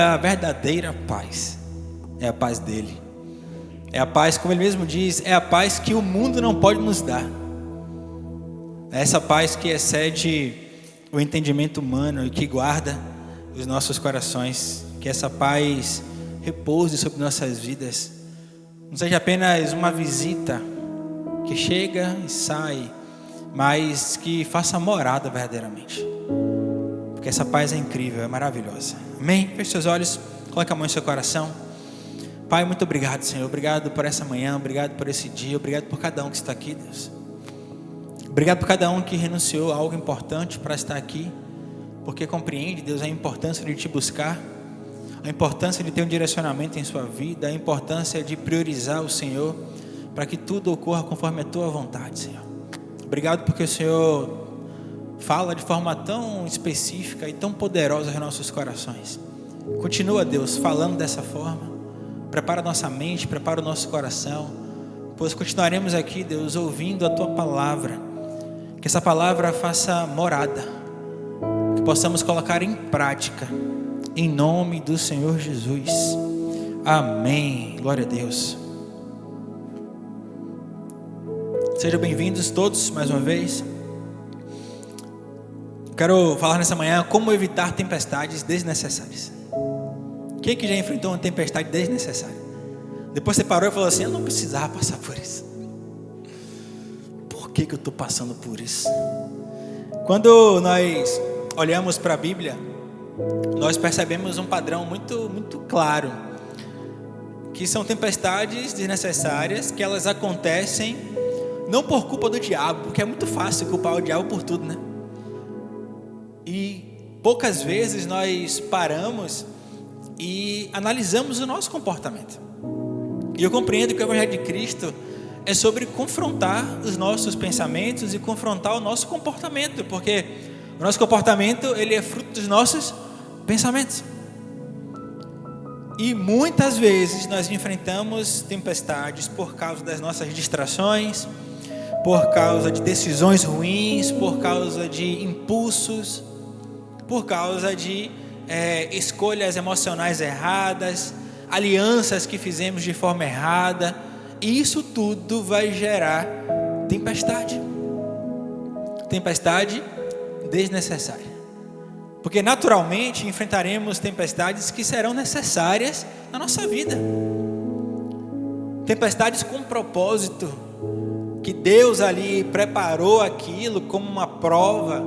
A verdadeira paz é a paz dele. É a paz, como ele mesmo diz, é a paz que o mundo não pode nos dar. É essa paz que excede o entendimento humano e que guarda os nossos corações. Que essa paz repouse sobre nossas vidas. Não seja apenas uma visita que chega e sai, mas que faça morada verdadeiramente. Porque essa paz é incrível, é maravilhosa. Amém? Feche seus olhos, coloque a mão em seu coração. Pai, muito obrigado, Senhor. Obrigado por essa manhã, obrigado por esse dia, obrigado por cada um que está aqui, Deus. Obrigado por cada um que renunciou a algo importante para estar aqui, porque compreende, Deus, a importância de te buscar, a importância de ter um direcionamento em sua vida, a importância de priorizar o Senhor, para que tudo ocorra conforme a tua vontade, Senhor. Obrigado porque o Senhor fala de forma tão específica e tão poderosa aos nossos corações. Continua, Deus, falando dessa forma. Prepara nossa mente, prepara o nosso coração, pois continuaremos aqui, Deus, ouvindo a tua palavra. Que essa palavra faça morada, que possamos colocar em prática, em nome do Senhor Jesus. Amém. Glória a Deus. Sejam bem-vindos todos mais uma vez. Quero falar nessa manhã como evitar tempestades desnecessárias. Quem que já enfrentou uma tempestade desnecessária? Depois você parou e falou assim: eu não precisava passar por isso. Por que eu estou passando por isso? Quando nós olhamos para a Bíblia, nós percebemos um padrão muito claro, que são tempestades desnecessárias, que elas acontecem não por culpa do diabo, porque é muito fácil culpar o diabo por tudo, né? E poucas vezes nós paramos e analisamos o nosso comportamento. E eu compreendo que o Evangelho de Cristo é sobre confrontar os nossos pensamentos e confrontar o nosso comportamento, porque o nosso comportamento, ele é fruto dos nossos pensamentos. E muitas vezes nós enfrentamos tempestades por causa das nossas distrações, por causa de decisões ruins, por causa de impulsos, por causa de escolhas emocionais erradas, alianças que fizemos de forma errada, e isso tudo vai gerar tempestade desnecessária, porque naturalmente enfrentaremos tempestades que serão necessárias na nossa vida, tempestades com propósito, que Deus ali preparou aquilo como uma prova,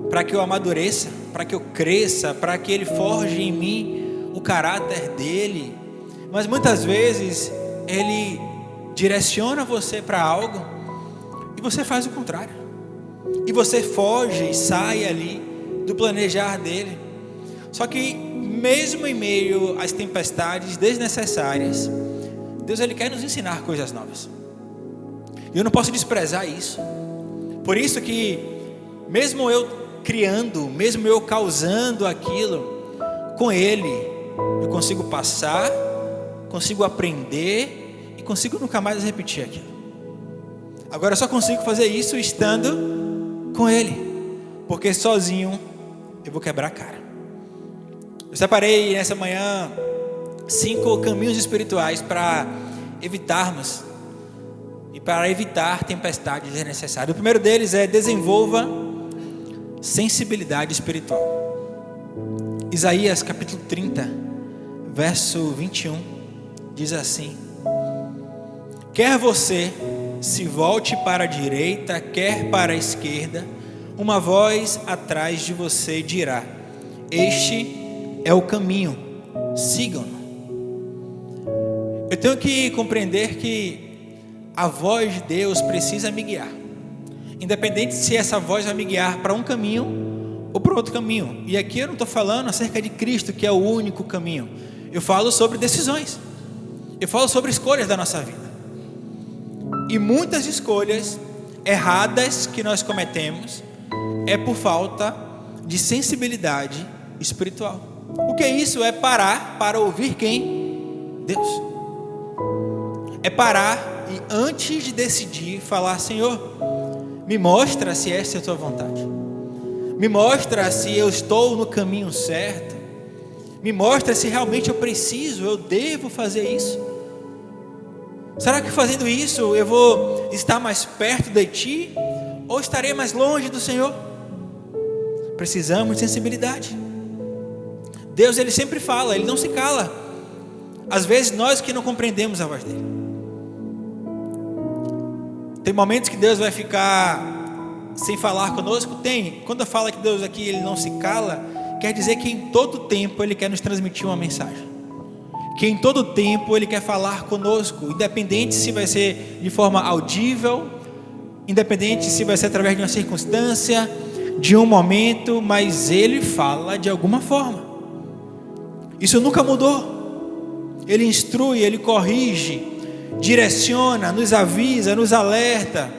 para que eu amadureça, para que eu cresça, para que Ele forje em mim o caráter dEle. Mas muitas vezes Ele direciona você para algo e você faz o contrário, e você foge e sai ali do planejar dEle. Só que mesmo em meio às tempestades desnecessárias, Deus, Ele quer nos ensinar coisas novas, e eu não posso desprezar isso. Por isso que mesmo eu criando, mesmo eu causando aquilo, com Ele eu consigo passar, consigo aprender e consigo nunca mais repetir aquilo. Agora eu só consigo fazer isso estando com Ele, porque sozinho eu vou quebrar a cara. Eu separei nessa manhã 5 caminhos espirituais para evitarmos e para evitar tempestades desnecessárias. O primeiro deles é: desenvolva sensibilidade espiritual. Isaías capítulo 30, verso 21, diz assim: quer você se volte para a direita, quer para a esquerda, uma voz atrás de você dirá: este é o caminho, sigam-no. Eu tenho que compreender que a voz de Deus precisa me guiar, independente se essa voz vai me guiar para um caminho ou para outro caminho. E aqui eu não estou falando acerca de Cristo, que é o único caminho. Eu falo sobre decisões, eu falo sobre escolhas da nossa vida. E muitas escolhas erradas que nós cometemos é por falta de sensibilidade espiritual. O que é isso? É parar para ouvir quem? Deus. É parar e antes de decidir falar: Senhor, me mostra se essa é a tua vontade, me mostra se eu estou no caminho certo, Me mostra se realmente eu preciso, eu devo fazer isso. Será que fazendo isso eu vou estar mais perto de Ti? Ou estarei mais longe do Senhor? Precisamos de sensibilidade. Deus, Ele sempre fala, Ele não se cala. Às vezes nós que não compreendemos a voz dEle. Tem momentos que Deus vai ficar sem falar conosco? Tem. Quando eu falo que Deus aqui Ele não se cala, quer dizer que em todo tempo Ele quer nos transmitir uma mensagem. Que em todo tempo Ele quer falar conosco, independente se vai ser de forma audível, independente se vai ser através de uma circunstância, de um momento, mas Ele fala de alguma forma. Isso nunca mudou. Ele instrui, Ele corrige, direciona, nos avisa, nos alerta.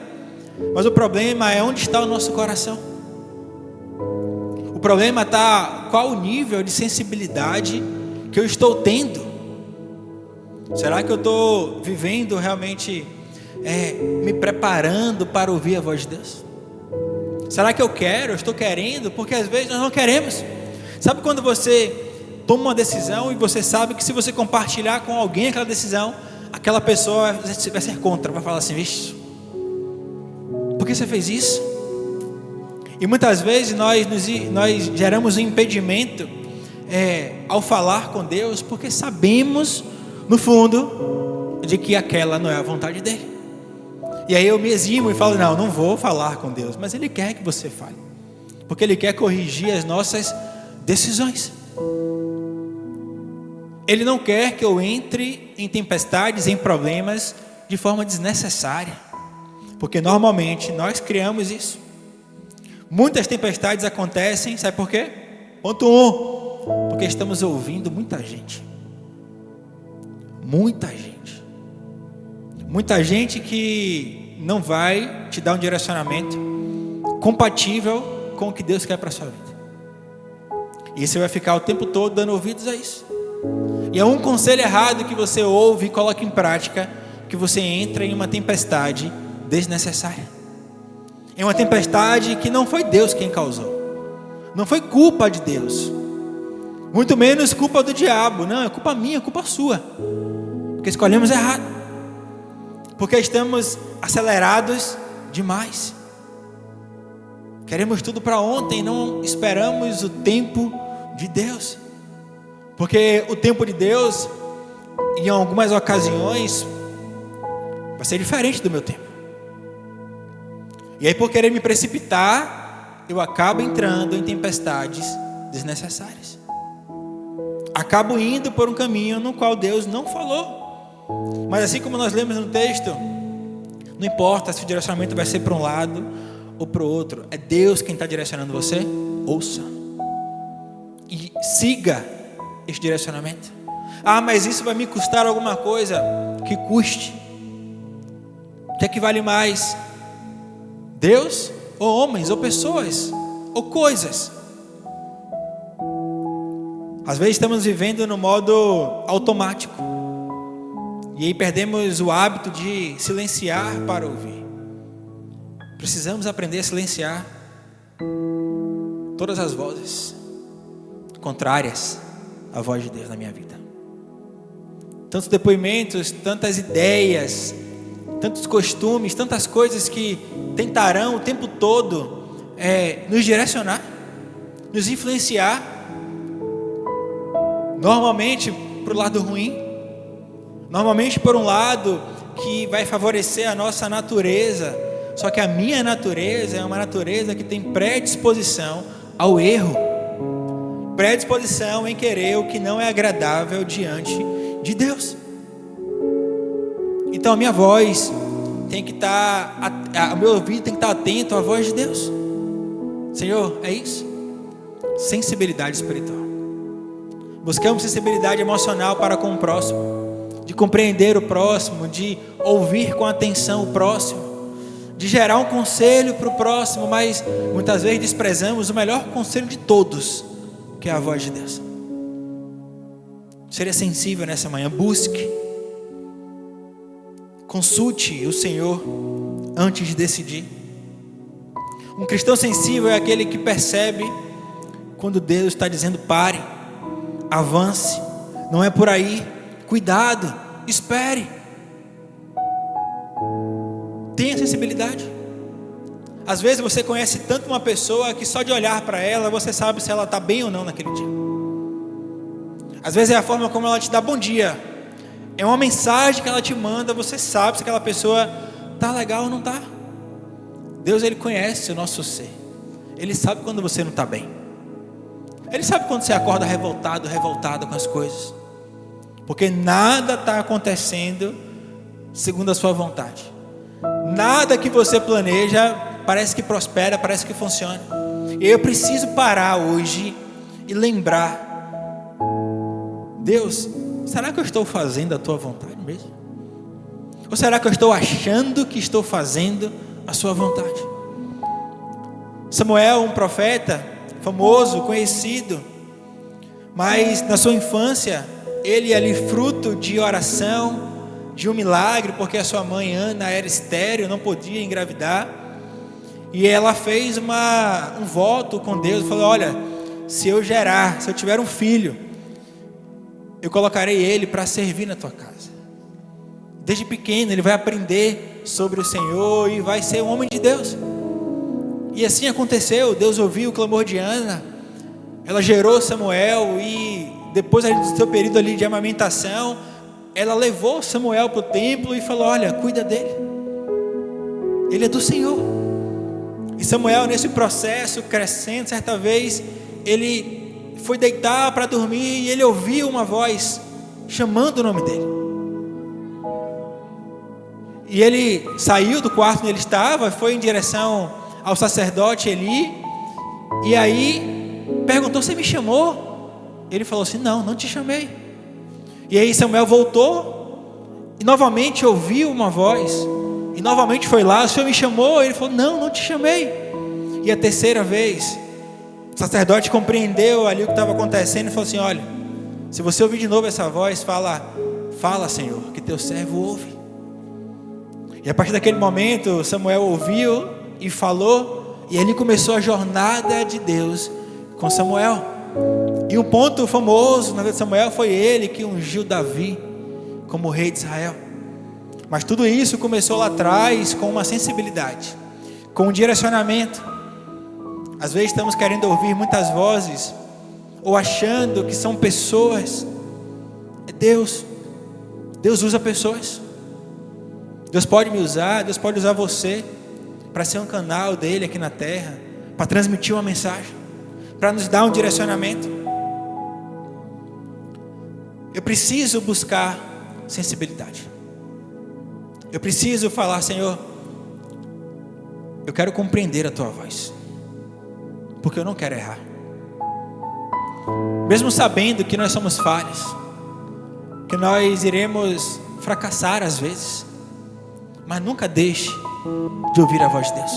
Mas o problema é onde está o nosso coração. O problema está qual o nível de sensibilidade que eu estou tendo. Será que eu estou vivendo realmente, me preparando para ouvir a voz de Deus? Será que eu estou querendo? Porque às vezes nós não queremos. Sabe quando você toma uma decisão e você sabe que se você compartilhar com alguém aquela decisão, aquela pessoa vai ser contra, vai falar assim: vixe, por que você fez isso? E muitas vezes nós geramos um impedimento ao falar com Deus, porque sabemos no fundo de que aquela não é a vontade dEle. E aí eu me eximo e falo: não vou falar com Deus. Mas Ele quer que você fale, porque Ele quer corrigir as nossas decisões. Ele não quer que eu entre em tempestades, em problemas de forma desnecessária, porque normalmente nós criamos isso. Muitas tempestades acontecem, sabe por quê? Ponto 1, porque estamos ouvindo muita gente. Muita gente que não vai te dar um direcionamento compatível com o que Deus quer para a sua vida. E você vai ficar o tempo todo dando ouvidos a isso. E é um conselho errado que você ouve e coloca em prática, que você entra em uma tempestade desnecessária. É uma tempestade que não foi Deus quem causou. Não foi culpa de Deus. Muito menos culpa do diabo. Não, é culpa minha, é culpa sua. Porque escolhemos errado. Porque estamos acelerados demais. Queremos tudo para ontem, não esperamos o tempo de Deus. Porque o tempo de Deus, em algumas ocasiões, vai ser diferente do meu tempo. E aí, por querer me precipitar, eu acabo entrando em tempestades desnecessárias. Acabo indo por um caminho no qual Deus não falou. Mas assim como nós lemos no texto, não importa se o direcionamento vai ser para um lado ou para o outro, é Deus quem está direcionando você. Ouça e siga esse direcionamento. Mas isso vai me custar alguma coisa. Que custe. O que é que vale mais? Deus ou homens, ou pessoas, ou coisas? Às vezes estamos vivendo no modo automático, e aí perdemos o hábito de silenciar para ouvir. Precisamos aprender a silenciar todas as vozes contrárias à voz de Deus na minha vida. Tantos depoimentos, tantas ideias, tantos costumes, tantas coisas que tentarão o tempo todo nos direcionar, nos influenciar, normalmente para o lado ruim, normalmente por um lado que vai favorecer a nossa natureza. Só que a minha natureza é uma natureza que tem predisposição ao erro, predisposição em querer o que não é agradável diante de Deus. Então a minha voz tem que estar, o meu ouvido tem que estar atento à voz de Deus. Senhor, é isso? Sensibilidade espiritual. Buscamos sensibilidade emocional para com o próximo, de compreender o próximo, de ouvir com atenção o próximo, de gerar um conselho para o próximo, mas muitas vezes desprezamos o melhor conselho de todos, que é a voz de Deus. Seja sensível nessa manhã, busque, consulte o Senhor antes de decidir. Um cristão sensível é aquele que percebe quando Deus está dizendo pare, avance, não é por aí, cuidado, espere. Tenha sensibilidade. Às vezes você conhece tanto uma pessoa que só de olhar para ela você sabe se ela está bem ou não naquele dia. Às vezes é a forma como ela te dá bom dia, é uma mensagem que ela te manda, você sabe se aquela pessoa está legal ou não está. Deus, Ele conhece o nosso ser, Ele sabe quando você não está bem, Ele sabe quando você acorda revoltado, revoltada com as coisas, porque nada está acontecendo segundo a sua vontade. Nada que você planeja parece que prospera, parece que funciona. E eu preciso parar hoje e lembrar: Deus, será que eu estou fazendo a tua vontade mesmo? Ou será que eu estou achando que estou fazendo a sua vontade? Samuel, um profeta famoso, conhecido, mas na sua infância, ele ali fruto de oração, de um milagre, porque a sua mãe Ana era estéril, não podia engravidar, e ela fez um voto com Deus, falou: olha, se eu tiver um filho, eu colocarei ele para servir na tua casa. Desde pequeno ele vai aprender sobre o Senhor e vai ser um homem de Deus. E assim aconteceu. Deus ouviu o clamor de Ana, ela gerou Samuel, e depois do seu período ali de amamentação, ela levou Samuel para o templo e falou: olha, cuida dele, ele é do Senhor. E Samuel, nesse processo, crescendo, certa vez ele foi deitar para dormir e ele ouviu uma voz chamando o nome dele. E ele saiu do quarto onde ele estava, foi em direção ao sacerdote Eli, e aí perguntou: você me chamou? Ele falou assim: não te chamei. E aí Samuel voltou e novamente ouviu uma voz, e novamente foi lá: o Senhor me chamou? Ele falou: não te chamei. E a terceira vez o sacerdote compreendeu ali o que estava acontecendo e falou assim: olha, se você ouvir de novo essa voz, fala Senhor, que teu servo ouve. E a partir daquele momento Samuel ouviu e falou, e ali começou a jornada de Deus com Samuel. E um ponto famoso na vida de Samuel foi ele que ungiu Davi como rei de Israel. Mas tudo isso começou lá atrás com uma sensibilidade, com um direcionamento. Às vezes estamos querendo ouvir muitas vozes, ou achando que são pessoas. É Deus. Deus usa pessoas. Deus pode me usar, Deus pode usar você para ser um canal dele aqui na terra, para transmitir uma mensagem, para nos dar um direcionamento. Eu preciso buscar sensibilidade. Eu preciso falar: Senhor, eu quero compreender a tua voz, porque eu não quero errar. Mesmo sabendo que nós somos falhos, que nós iremos fracassar às vezes, mas nunca deixe de ouvir a voz de Deus.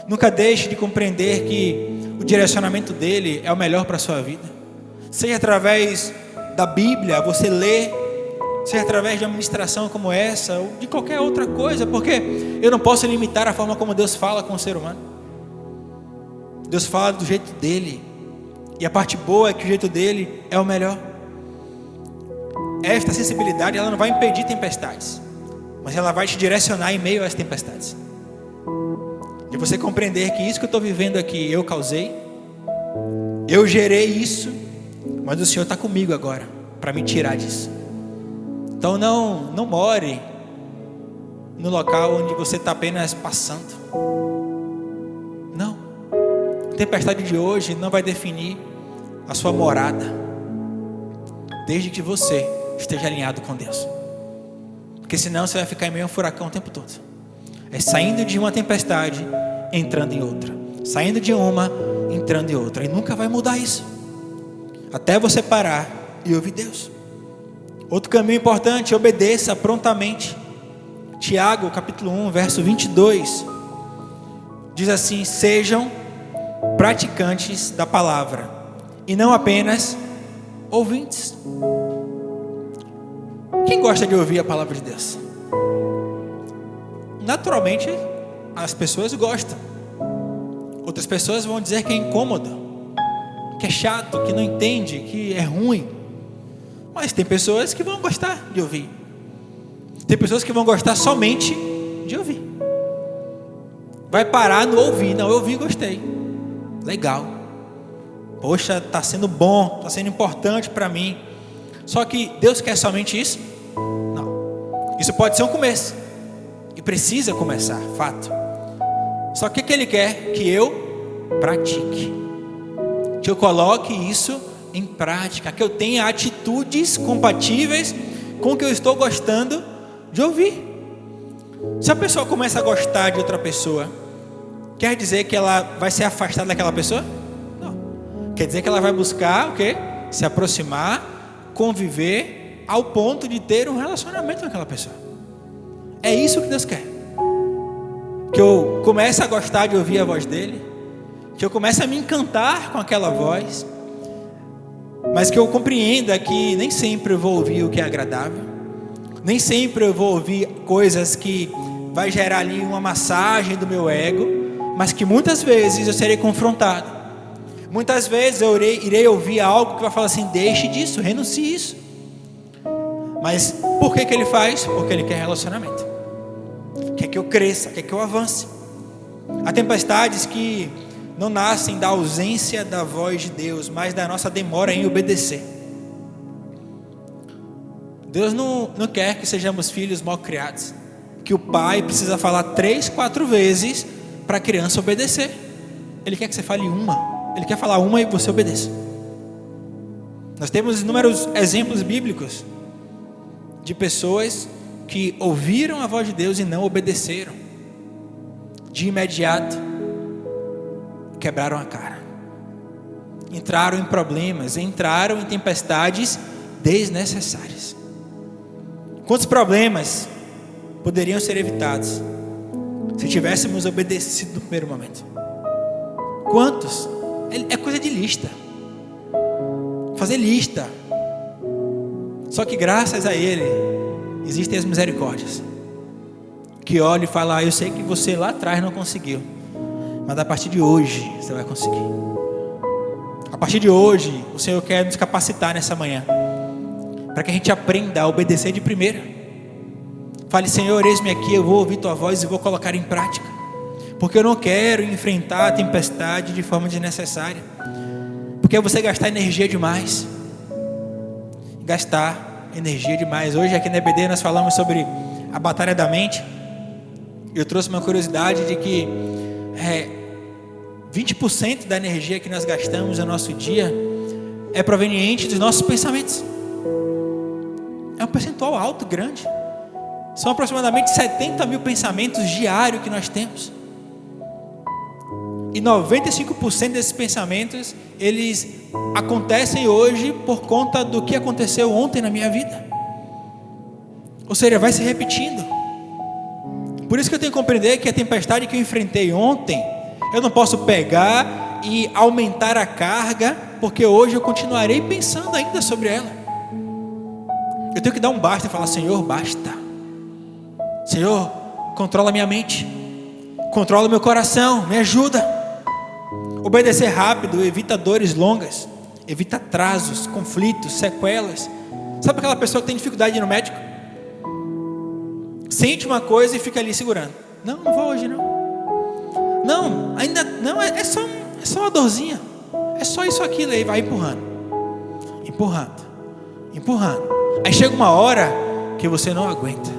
Nunca deixe de compreender que o direcionamento dele é o melhor para a sua vida. Seja através da Bíblia, você lê, seja através de uma ministração como essa, ou de qualquer outra coisa, porque eu não posso limitar a forma como Deus fala com o ser humano. Deus fala do jeito dele, e a parte boa é que o jeito dele é o melhor. Esta sensibilidade, ela não vai impedir tempestades, mas ela vai te direcionar em meio às tempestades. De você compreender que isso que eu estou vivendo aqui, eu causei, eu gerei isso, mas o Senhor está comigo agora, para me tirar disso. Então não more no local onde você está apenas passando. Não. A tempestade de hoje não vai definir a sua morada, desde que você esteja alinhado com Deus. Porque senão você vai ficar em meio a um furacão o tempo todo. É saindo de uma tempestade, entrando em outra. Saindo de uma, entrando em outra. E nunca vai mudar isso, até você parar e ouvir Deus. Outro caminho importante: obedeça prontamente. Tiago capítulo 1 verso 22 diz assim: sejam praticantes da palavra e não apenas ouvintes. Quem gosta de ouvir a palavra de Deus? Naturalmente as pessoas gostam. Outras pessoas vão dizer que é incômodo, que é chato, que não entende, que é ruim. Mas tem pessoas que vão gostar de ouvir. Tem pessoas que vão gostar somente de ouvir. Vai parar no ouvir. Não, eu ouvi e gostei. Legal. Poxa, está sendo bom, está sendo importante para mim. Só que Deus quer somente isso? Não. Isso pode ser um começo. E precisa começar, fato. Só que o que Ele quer? Que eu pratique. Que eu coloque isso em prática. Que eu tenha atitudes compatíveis com o que eu estou gostando de ouvir. Se a pessoa começa a gostar de outra pessoa, quer dizer que ela vai ser afastada daquela pessoa? Não. Quer dizer que ela vai buscar o quê? Se aproximar, conviver, ao ponto de ter um relacionamento com aquela pessoa. É isso que Deus quer. Que eu comece a gostar de ouvir a voz dele, que eu comece a me encantar com aquela voz, mas que eu compreenda que nem sempre eu vou ouvir o que é agradável, nem sempre eu vou ouvir coisas que vai gerar ali uma massagem do meu ego, mas que muitas vezes eu serei confrontado. Muitas vezes eu irei ouvir algo que vai falar assim: deixe disso, renuncie isso. Mas por que Ele faz? Porque Ele quer relacionamento, quer que eu cresça, quer que eu avance. Há tempestades que não nascem da ausência da voz de Deus, mas da nossa demora em obedecer. Deus não quer que sejamos filhos mal criados, que o pai precisa falar 3, 4 vezes para a criança obedecer. Ele quer que você fale uma, Ele quer falar uma e você obedeça. Nós temos inúmeros exemplos bíblicos de pessoas que ouviram a voz de Deus e não obedeceram. De imediato quebraram a cara, entraram em problemas, entraram em tempestades desnecessárias. Quantos problemas poderiam ser evitados se tivéssemos obedecido no primeiro momento? Quantos? É coisa de lista, fazer lista. Só que graças a Ele existem as misericórdias, que olha e fala: eu sei que você lá atrás não conseguiu, mas a partir de hoje você vai conseguir. A partir de hoje o Senhor quer nos capacitar nessa manhã, para que a gente aprenda a obedecer de primeira. Fale: Senhor, eis-me aqui, eu vou ouvir tua voz e vou colocar em prática, porque eu não quero enfrentar a tempestade de forma desnecessária, porque é você gastar energia demais. Hoje aqui na EBD nós falamos sobre a batalha da mente. Eu trouxe uma curiosidade de que 20% da energia que nós gastamos no nosso dia é proveniente dos nossos pensamentos. É um percentual alto, grande. São aproximadamente 70 mil pensamentos diários que nós temos. E 95% desses pensamentos, eles acontecem hoje por conta do que aconteceu ontem na minha vida. Ou seja, vai se repetindo. Por isso que eu tenho que compreender que a tempestade que eu enfrentei ontem, eu não posso pegar e aumentar a carga, porque hoje eu continuarei pensando ainda sobre ela. Eu tenho que dar um basta e falar: Senhor, basta. Senhor, controla minha mente, controla meu coração, me ajuda. Obedecer rápido evita dores longas, evita atrasos, conflitos, sequelas. Sabe aquela pessoa que tem dificuldade de ir no médico? Sente uma coisa e fica ali segurando. Não vou hoje não. Não, ainda não, é só uma dorzinha. É só isso, aquilo, aí vai empurrando. Aí chega uma hora que você não aguenta.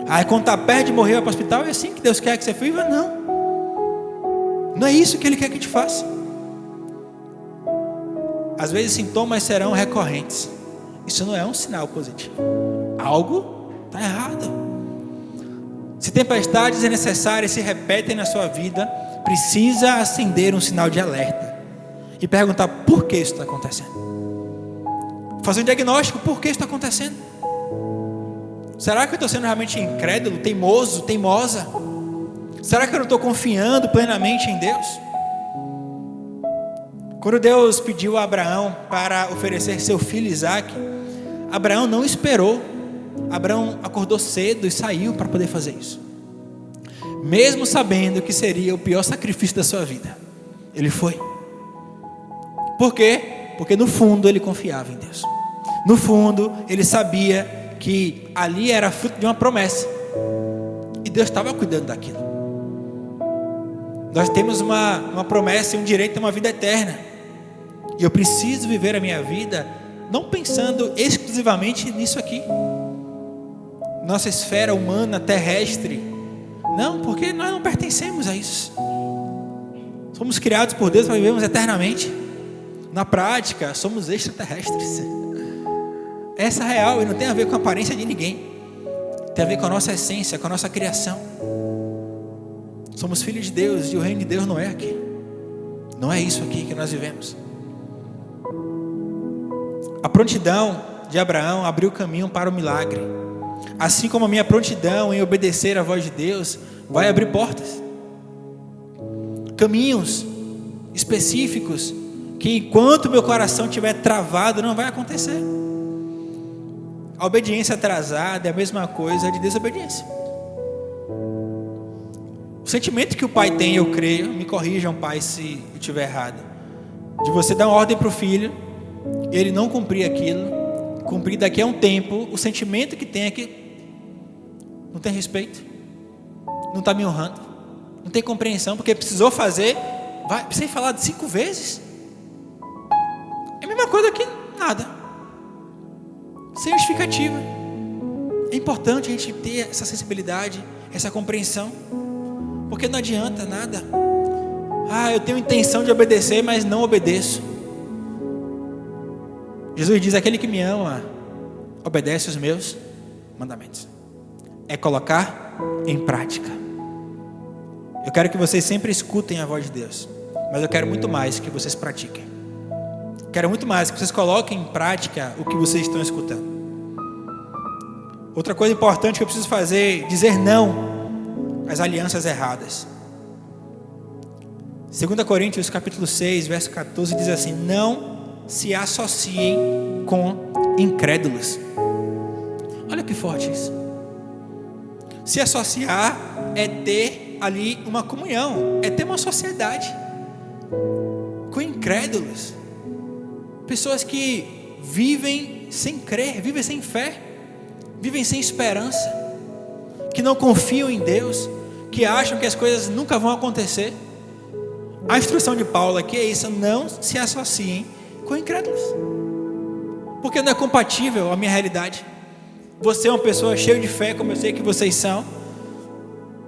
Aí quando está perto de morrer, vai para o hospital. É assim que Deus quer que você viva? Não é isso que Ele quer que te faça. Às vezes sintomas serão recorrentes. Isso não é um sinal positivo. Algo está errado. Se tempestades necessárias se repetem na sua vida, precisa acender um sinal de alerta e perguntar: por que isso está acontecendo? Fazer um diagnóstico: por que isso está acontecendo? Será que eu estou sendo realmente incrédulo, teimoso, teimosa? Será que eu não estou confiando plenamente em Deus? Quando Deus pediu a Abraão para oferecer seu filho Isaque, Abraão não esperou. Abraão acordou cedo e saiu para poder fazer isso, mesmo sabendo que seria o pior sacrifício da sua vida. Ele foi. Por quê? Porque no fundo ele confiava em Deus. No fundo ele sabia que ali era fruto de uma promessa. E Deus estava cuidando daquilo. Nós temos uma promessa e um direito a uma vida eterna. E eu preciso viver a minha vida não pensando exclusivamente nisso aqui. Nossa esfera humana, terrestre. Não, porque nós não pertencemos a isso. Somos criados por Deus para vivermos eternamente. Na prática, somos extraterrestres. Essa é real e não tem a ver com a aparência de ninguém. Tem a ver com a nossa essência, com a nossa criação. Somos filhos de Deus e o reino de Deus não é aqui. Não é isso aqui que nós vivemos. A prontidão de Abraão abriu o caminho para o milagre. Assim como a minha prontidão em obedecer à voz de Deus vai abrir portas. Caminhos específicos que enquanto meu coração estiver travado não vai acontecer. A obediência atrasada é a mesma coisa de desobediência. O sentimento que o pai tem, eu creio, me corrijam, pai, se eu estiver errado, de você dar uma ordem para o filho, ele não cumprir aquilo, cumprir daqui a um tempo, o sentimento que tem é que não tem respeito, não está me honrando, não tem compreensão, porque precisou fazer, precisei falar 5 vezes. É a mesma coisa que nada, sem justificativa. É importante a gente ter essa sensibilidade, essa compreensão, porque não adianta nada. Eu tenho intenção de obedecer, mas não obedeço. Jesus diz: aquele que me ama obedece os meus mandamentos. É colocar em prática. Eu quero que vocês sempre escutem a voz de Deus, mas eu quero muito mais que vocês pratiquem. Quero muito mais que vocês coloquem em prática o que vocês estão escutando. Outra coisa importante que eu preciso fazer: dizer não às alianças erradas. 2 Coríntios capítulo 6, verso 14 diz assim: não se associem com incrédulos. Olha que forte isso. Se associar é ter ali uma comunhão, é ter uma sociedade com incrédulos, pessoas que vivem sem crer, vivem sem fé, vivem sem esperança, que não confiam em Deus, que acham que as coisas nunca vão acontecer. A instrução de Paulo aqui é isso: não se associem com incrédulos, porque não é compatível a minha realidade. Você é uma pessoa cheia de fé, como eu sei que vocês são.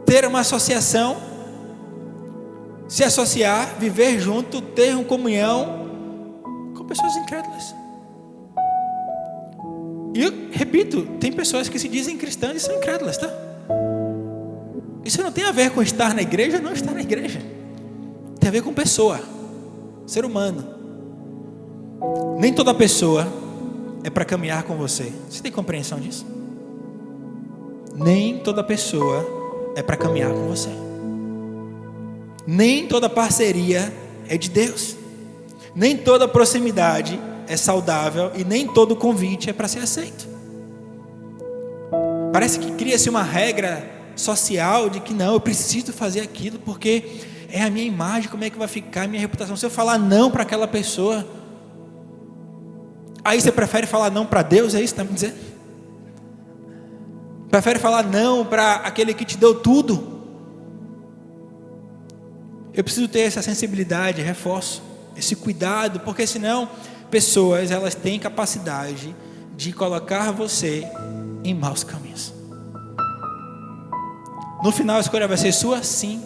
Ter uma associação, se associar, viver junto, ter uma comunhão com pessoas incrédulas. E eu repito, tem pessoas que se dizem cristãs e são incrédulas, tá? Isso não tem a ver com estar na igreja ou não estar na igreja. Tem a ver com pessoa, ser humano. Nem toda pessoa é para caminhar com você. Você tem compreensão disso? Nem toda pessoa é para caminhar com você. Nem toda parceria é de Deus. Nem toda proximidade é saudável e nem todo convite é para ser aceito. Parece que cria-se uma regra social de que não, eu preciso fazer aquilo porque é a minha imagem, como é que vai ficar a minha reputação se eu falar não para aquela pessoa? Aí você prefere falar não para Deus, é isso que está me dizendo? Prefere falar não para aquele que te deu tudo? Eu preciso ter essa sensibilidade, reforço, esse cuidado, porque senão pessoas, elas têm capacidade de colocar você em maus caminhos. No final a escolha vai ser sua, sim,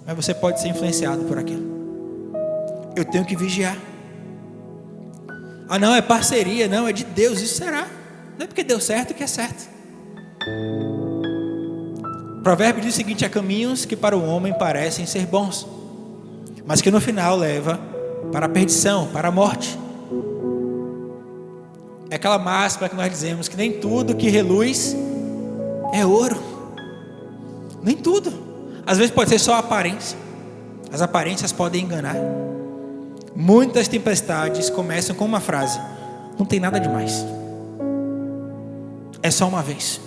mas você pode ser influenciado por aquilo. Eu tenho que vigiar. Não, é parceria, não, é de Deus. Isso será? Não é porque deu certo que é certo. O provérbio diz o seguinte: há caminhos que para o homem parecem ser bons, mas que no final leva para a perdição, para a morte. É aquela máxima que nós dizemos que nem tudo que reluz é ouro. Nem tudo. Às vezes pode ser só aparência. As aparências podem enganar. Muitas tempestades começam com uma frase: não tem nada demais, é só uma vez.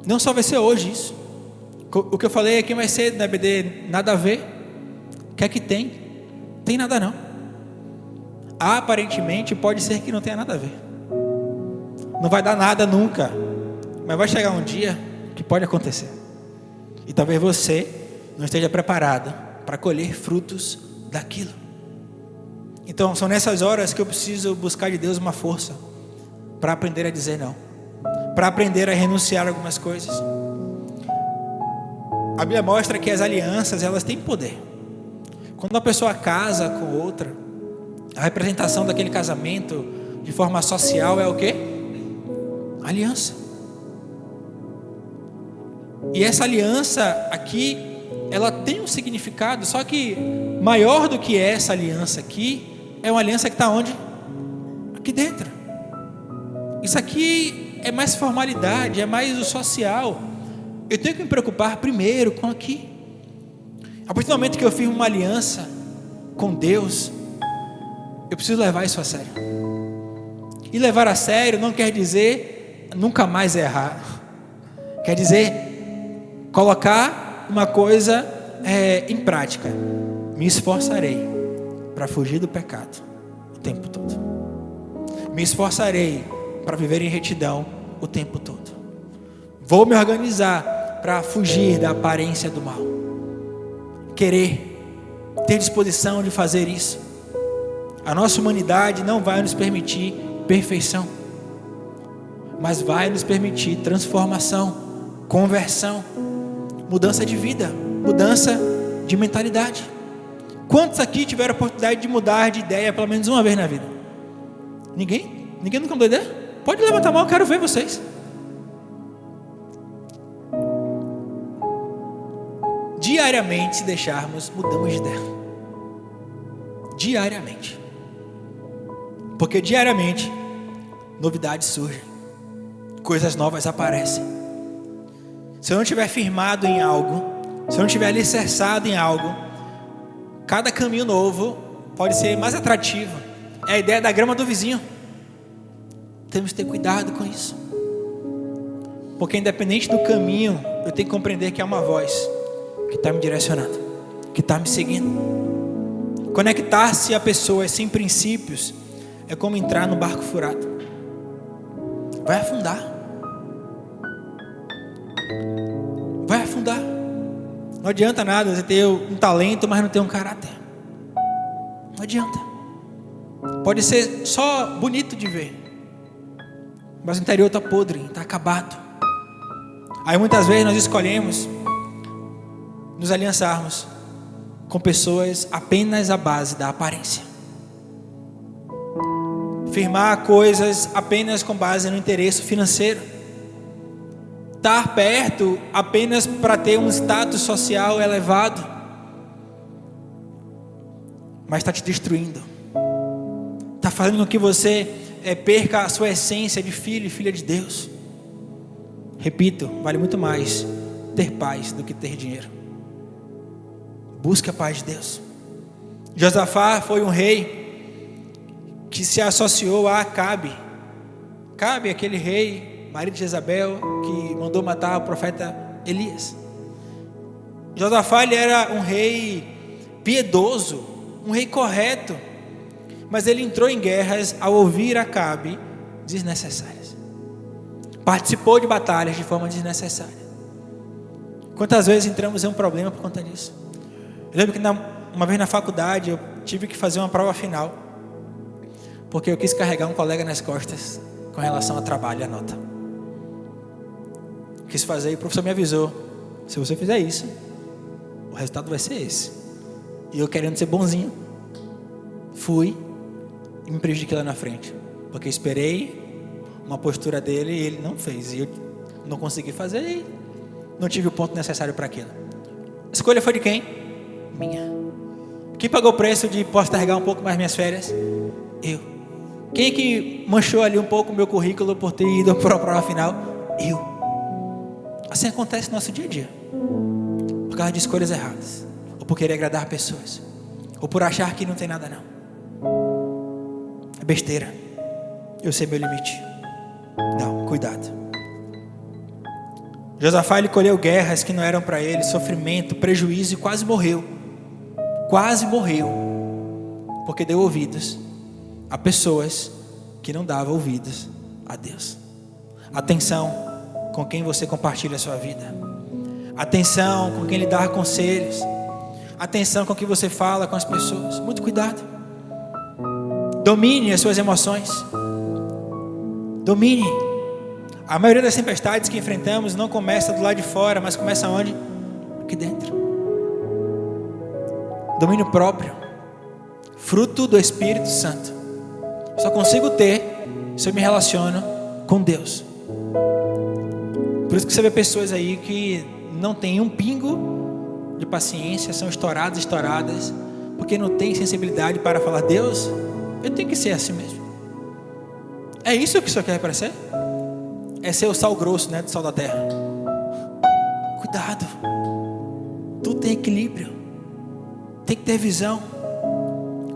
Não só vai ser hoje isso. O que eu falei aqui mais cedo na BD, nada a ver. O que é que tem? Tem nada não. aparentemente pode ser que não tenha nada a ver. Não vai dar nada nunca, mas vai chegar um dia que pode acontecer. E talvez você não esteja preparado para colher frutos daquilo. Então são nessas horas que eu preciso buscar de Deus uma força para aprender a dizer não, para aprender a renunciar a algumas coisas. A Bíblia mostra que as alianças, elas têm poder. Quando uma pessoa casa com outra, a representação daquele casamento de forma social é o quê? Aliança. E essa aliança aqui, ela tem um significado, só que maior do que essa aliança aqui, é uma aliança que está onde? Aqui dentro. Isso aqui é mais formalidade, é mais o social. Eu tenho que me preocupar primeiro com aqui. A partir do momento que eu firmo uma aliança com Deus, eu preciso levar isso a sério. E levar a sério não quer dizer nunca mais errar. Quer dizer colocar uma coisa em prática. Me esforçarei para fugir do pecado o tempo todo. Me esforçarei para viver em retidão o tempo todo. Vou me organizar para fugir da aparência do mal. Querer, ter disposição de fazer isso. A nossa humanidade não vai nos permitir perfeição, mas vai nos permitir transformação, conversão, mudança de vida, mudança de mentalidade. Quantos aqui tiveram a oportunidade de mudar de ideia pelo menos uma vez na vida? Ninguém? Ninguém nunca mudou de ideia? Pode levantar a mão, eu quero ver vocês. Diariamente, se deixarmos, mudamos de ideia. Diariamente. Porque diariamente novidades surgem, coisas novas aparecem. Se eu não estiver firmado em algo, se eu não estiver alicerçado em algo, cada caminho novo pode ser mais atrativo. É a ideia da grama do vizinho. Temos que ter cuidado com isso, porque independente do caminho, eu tenho que compreender que há uma voz que está me direcionando, que está me seguindo. Conectar-se a pessoas sem princípios é como entrar no barco furado. Vai afundar. Vai afundar. Não adianta nada você ter um talento, mas não ter um caráter. Não adianta. Pode ser só bonito de ver, mas o interior está podre, está acabado. Aí muitas vezes nós escolhemos nos aliançarmos com pessoas apenas à base da aparência. Firmar coisas apenas com base no interesse financeiro. Estar perto apenas para ter um status social elevado. Mas está te destruindo. Está fazendo com que você perca a sua essência de filho e filha de Deus. Repito, vale muito mais ter paz do que ter dinheiro. Busque a paz de Deus. Josafá foi um rei que se associou a Acabe. Acabe, aquele rei, marido de Jezabel, que mandou matar o profeta Elias. Josafá, ele era um rei piedoso, um rei correto, mas ele entrou em guerras ao ouvir Acabe desnecessárias. Participou de batalhas de forma desnecessária. Quantas vezes entramos em um problema por conta disso? Eu lembro que uma vez na faculdade eu tive que fazer uma prova final, porque eu quis carregar um colega nas costas com relação ao trabalho e a nota. Quis fazer e o professor me avisou: se você fizer isso, o resultado vai ser esse. E eu querendo ser bonzinho, fui e me prejudiquei lá na frente, porque esperei uma postura dele e ele não fez, e eu não consegui fazer e não tive o ponto necessário para aquilo. A escolha foi de quem? Minha. Quem pagou o preço de postergar um pouco mais minhas férias? Eu. Quem que manchou ali um pouco o meu currículo por ter ido para a prova final? Eu. Assim acontece no nosso dia a dia, por causa de escolhas erradas, ou por querer agradar pessoas, ou por achar que não tem nada não. É besteira. Eu sei meu limite. Não, cuidado. Josafá, ele colheu guerras que não eram para ele, sofrimento, prejuízo, e quase morreu. Quase morreu, porque deu ouvidos a pessoas que não davam ouvidos a Deus. Atenção com quem você compartilha a sua vida. Atenção com quem lhe dá conselhos. Atenção com o que você fala com as pessoas. Muito cuidado. Domine as suas emoções. Domine. A maioria das tempestades que enfrentamos não começa do lado de fora, mas começa onde? Aqui dentro. Domínio próprio, fruto do Espírito Santo. Só consigo ter se eu me relaciono com Deus. Por isso que você vê pessoas aí que não têm um pingo de paciência, são estouradas, porque não tem sensibilidade para falar: Deus, eu tenho que ser assim mesmo. É isso que o Senhor quer para ser? É ser o sal grosso, né, do sal da terra. Cuidado. Tudo tem equilíbrio. Tem que ter visão.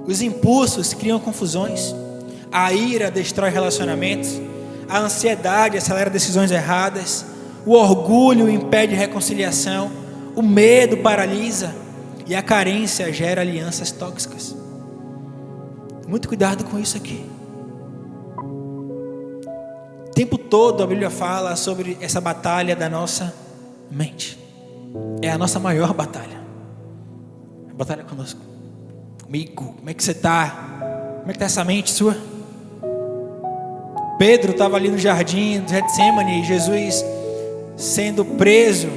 Os impulsos criam confusões. A ira destrói relacionamentos. A ansiedade acelera decisões erradas. O orgulho impede reconciliação. O medo paralisa. E a carência gera alianças tóxicas. Muito cuidado com isso aqui. O tempo todo a Bíblia fala sobre essa batalha da nossa mente. É a nossa maior batalha. A batalha conosco. Comigo. Como é que você está? Como é que está essa mente sua? Pedro estava ali no jardim do Getsemane, Jesus sendo preso.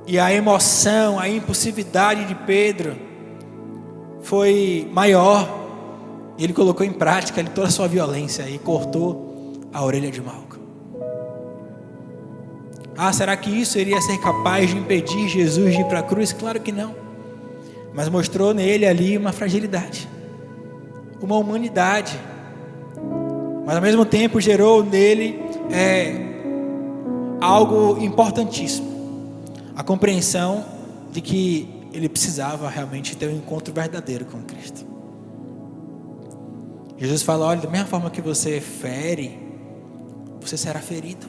E a emoção, a impulsividade de Pedro foi maior. E ele colocou em prática toda a sua violência e cortou a orelha de Malco. Será que isso iria ser capaz de impedir Jesus de ir para a cruz? Claro que não. Mas mostrou nele ali uma fragilidade, uma humanidade. Mas ao mesmo tempo gerou nele algo importantíssimo. A compreensão de que ele precisava realmente ter um encontro verdadeiro com Cristo. Jesus fala: olha, da mesma forma que você fere, você será ferido.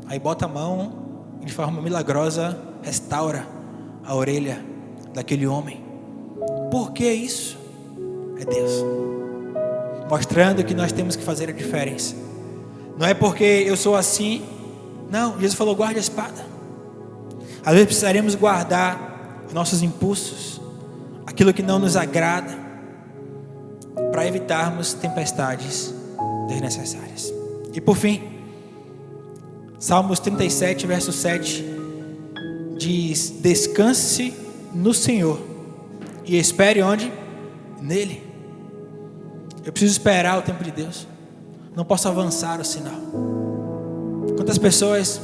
Aí bota a mão e de forma milagrosa restaura a orelha daquele homem. Por que isso? É Deus mostrando que nós temos que fazer a diferença. Não é porque eu sou assim. Não, Jesus falou: guarde a espada. Às vezes precisaremos guardar os nossos impulsos, aquilo que não nos agrada, para evitarmos tempestades desnecessárias. E por fim, Salmos 37, verso 7 diz: descanse no Senhor e espere onde? Nele. Eu preciso esperar o tempo de Deus. Não posso avançar o sinal. Quantas pessoas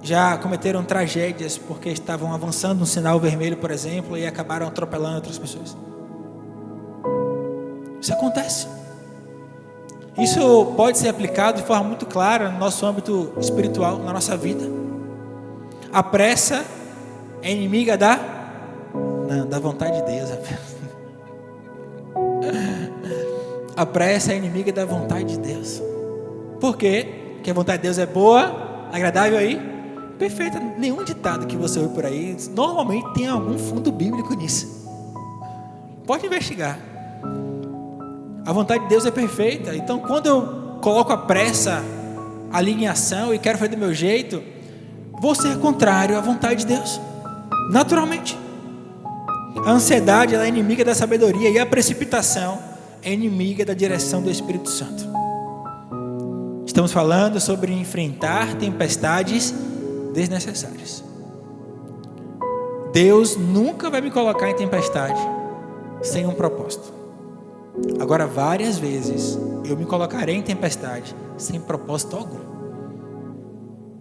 já cometeram tragédias porque estavam avançando no sinal vermelho, por exemplo, e acabaram atropelando outras pessoas? Isso acontece. Isso pode ser aplicado de forma muito clara no nosso âmbito espiritual, na nossa vida. A pressa é inimiga da vontade de Deus. A pressa é inimiga da vontade de Deus. Por quê? Porque a vontade de Deus é boa, agradável aí, perfeita. Nenhum ditado que você ouve por aí normalmente tem algum fundo bíblico nisso. Pode investigar. A vontade de Deus é perfeita. Então quando eu coloco a pressa, a alinhação e quero fazer do meu jeito, vou ser contrário à vontade de Deus, naturalmente. A ansiedade, ela é inimiga da sabedoria, e a precipitação é inimiga da direção do Espírito Santo. Estamos falando sobre enfrentar tempestades desnecessárias. Deus nunca vai me colocar em tempestade sem um propósito. Agora, várias vezes eu me colocarei em tempestade sem propósito algum,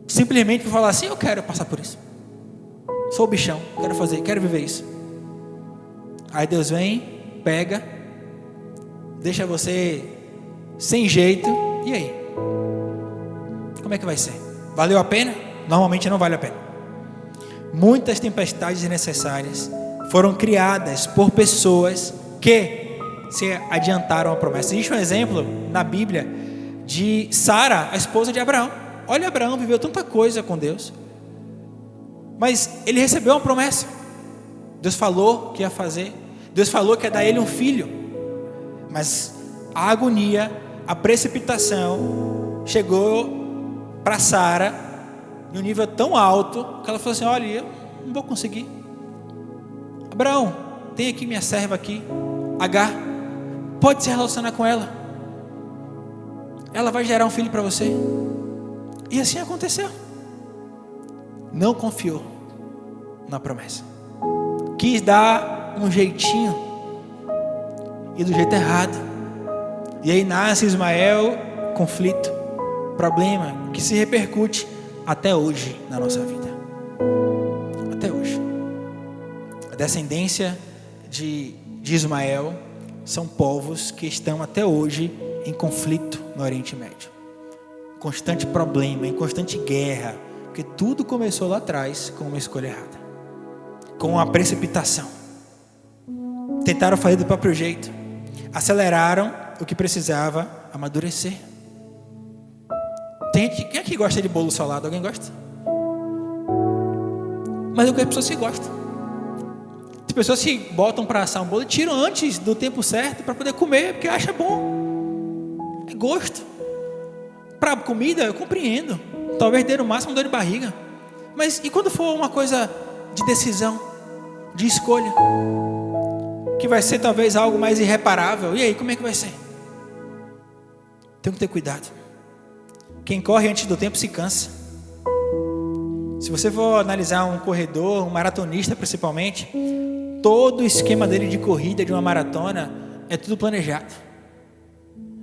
simplesmente por falar assim: eu quero passar por isso, sou o bichão, quero viver isso. Aí Deus vem, pega, deixa você sem jeito. E aí? Como é que vai ser? Valeu a pena? Normalmente não vale a pena. Muitas tempestades desnecessárias foram criadas por pessoas que se adiantaram a promessa. Existe um exemplo na Bíblia de Sara, a esposa de Abraão. Olha, Abraão viveu tanta coisa com Deus, mas ele recebeu uma promessa. Deus falou que ia fazer, Deus falou que ia dar ele um filho. Mas a agonia, a precipitação chegou para Sara em um nível tão alto que ela falou assim: olha, eu não vou conseguir. Abraão, tem aqui minha serva aqui, Agar, pode se relacionar com ela, ela vai gerar um filho para você. E assim aconteceu. Não confiou na promessa, quis dar um jeitinho, e do jeito errado. E aí nasce Ismael, conflito, problema que se repercute até hoje na nossa vida. Até hoje. A descendência de Ismael são povos que estão até hoje em conflito no Oriente Médio. Constante problema, em constante guerra, porque tudo começou lá atrás com uma escolha errada, com uma precipitação. Tentaram fazer do próprio jeito, aceleraram o que precisava amadurecer. Quem é que gosta de bolo solado? Alguém gosta? Mas eu conheço pessoas que gostam. Tem pessoas que botam para assar um bolo e tiram antes do tempo certo para poder comer, porque acha bom. É gosto. Para comida eu compreendo, talvez dê no máximo dor de barriga, mas e quando for uma coisa de decisão, de escolha, que vai ser talvez algo mais irreparável, e aí como é que vai ser? Tem que ter cuidado. Quem corre antes do tempo se cansa. Se você for analisar um corredor, um maratonista principalmente, todo o esquema dele de corrida de uma maratona é tudo planejado,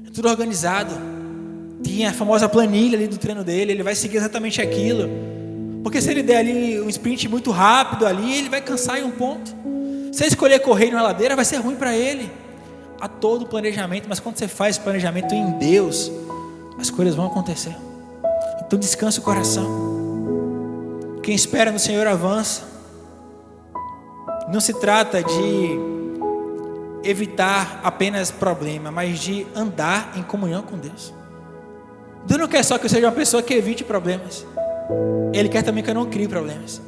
é tudo organizado. Tinha a famosa planilha ali do treino dele, ele vai seguir exatamente aquilo, porque se ele der ali um sprint muito rápido ali, ele vai cansar em um ponto. Se ele escolher correr numa ladeira, vai ser ruim para ele. Há todo o planejamento, mas quando você faz planejamento em Deus, as coisas vão acontecer. Então descansa o coração. Quem espera no Senhor avança. Não se trata de evitar apenas problema, mas de andar em comunhão com Deus. Deus não quer só que eu seja uma pessoa que evite problemas. Ele quer também que eu não crie problemas.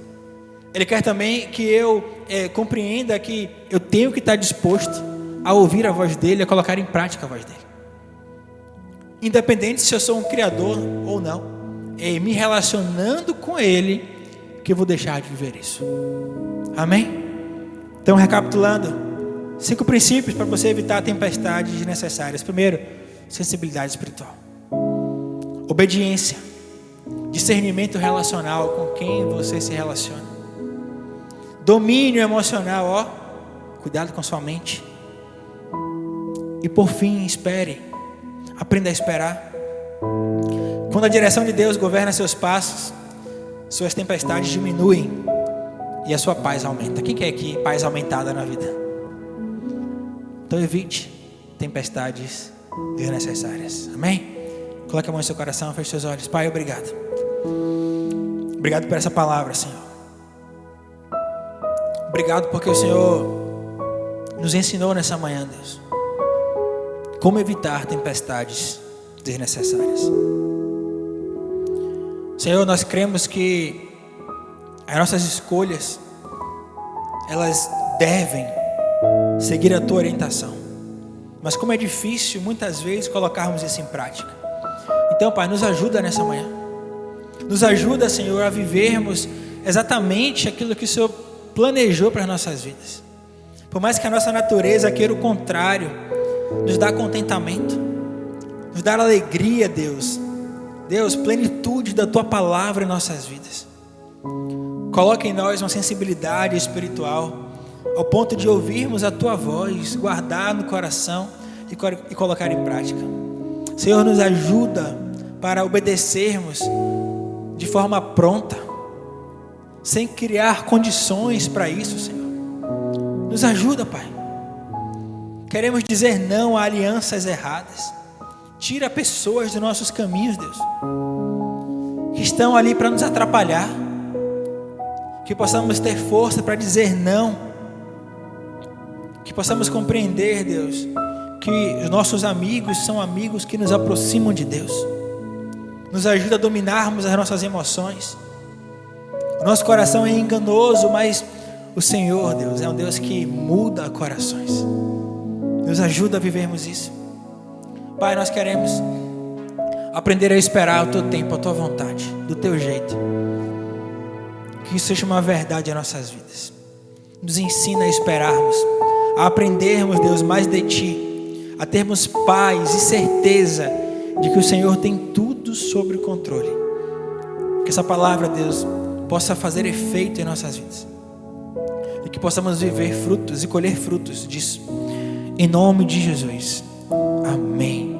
Ele quer também que eu compreenda que eu tenho que estar disposto a ouvir a voz dele, a colocar em prática a voz dele. Independente se eu sou um criador ou não, é me relacionando com ele que eu vou deixar de viver isso. Amém? Então, recapitulando, 5 princípios para você evitar tempestades desnecessárias. Primeiro, sensibilidade espiritual. Obediência, discernimento relacional com quem você se relaciona, domínio emocional, cuidado com sua mente, e por fim, espere, aprenda a esperar. Quando a direção de Deus governa seus passos, suas tempestades diminuem e a sua paz aumenta. Quem quer aqui paz aumentada na vida? Então evite tempestades desnecessárias. Amém? Coloque a mão no seu coração, feche seus olhos. Pai, obrigado. Obrigado por essa palavra, Senhor. Obrigado porque o Senhor nos ensinou nessa manhã, Deus, como evitar tempestades desnecessárias. Senhor, nós cremos que as nossas escolhas, elas devem seguir a Tua orientação. Mas como é difícil muitas vezes colocarmos isso em prática. Então, Pai, nos ajuda nessa manhã. Nos ajuda, Senhor, a vivermos exatamente aquilo que o Senhor planejou para as nossas vidas. Por mais que a nossa natureza queira o contrário, nos dá contentamento, nos dá alegria, Deus. Deus, plenitude da Tua palavra em nossas vidas. Coloca em nós uma sensibilidade espiritual, ao ponto de ouvirmos a Tua voz, guardar no coração e colocar em prática. Senhor, nos ajuda para obedecermos de forma pronta, sem criar condições para isso, Senhor. Nos ajuda, Pai. Queremos dizer não a alianças erradas. Tira pessoas dos nossos caminhos, Deus, que estão ali para nos atrapalhar. Que possamos ter força para dizer não. Que possamos compreender, Deus, que os nossos amigos são amigos que nos aproximam de Deus. Nos ajuda a dominarmos as nossas emoções. O nosso coração é enganoso, mas o Senhor, Deus, é um Deus que muda corações. Nos ajuda a vivermos isso. Pai, nós queremos aprender a esperar o Teu tempo, a Tua vontade, do Teu jeito. Que isso seja uma verdade em nossas vidas. Nos ensina a esperarmos, a aprendermos, Deus, mais de Ti, a termos paz e certeza de que o Senhor tem tudo sob o controle. Que essa palavra, Deus, possa fazer efeito em nossas vidas. E que possamos viver frutos e colher frutos disso. Em nome de Jesus. Amém.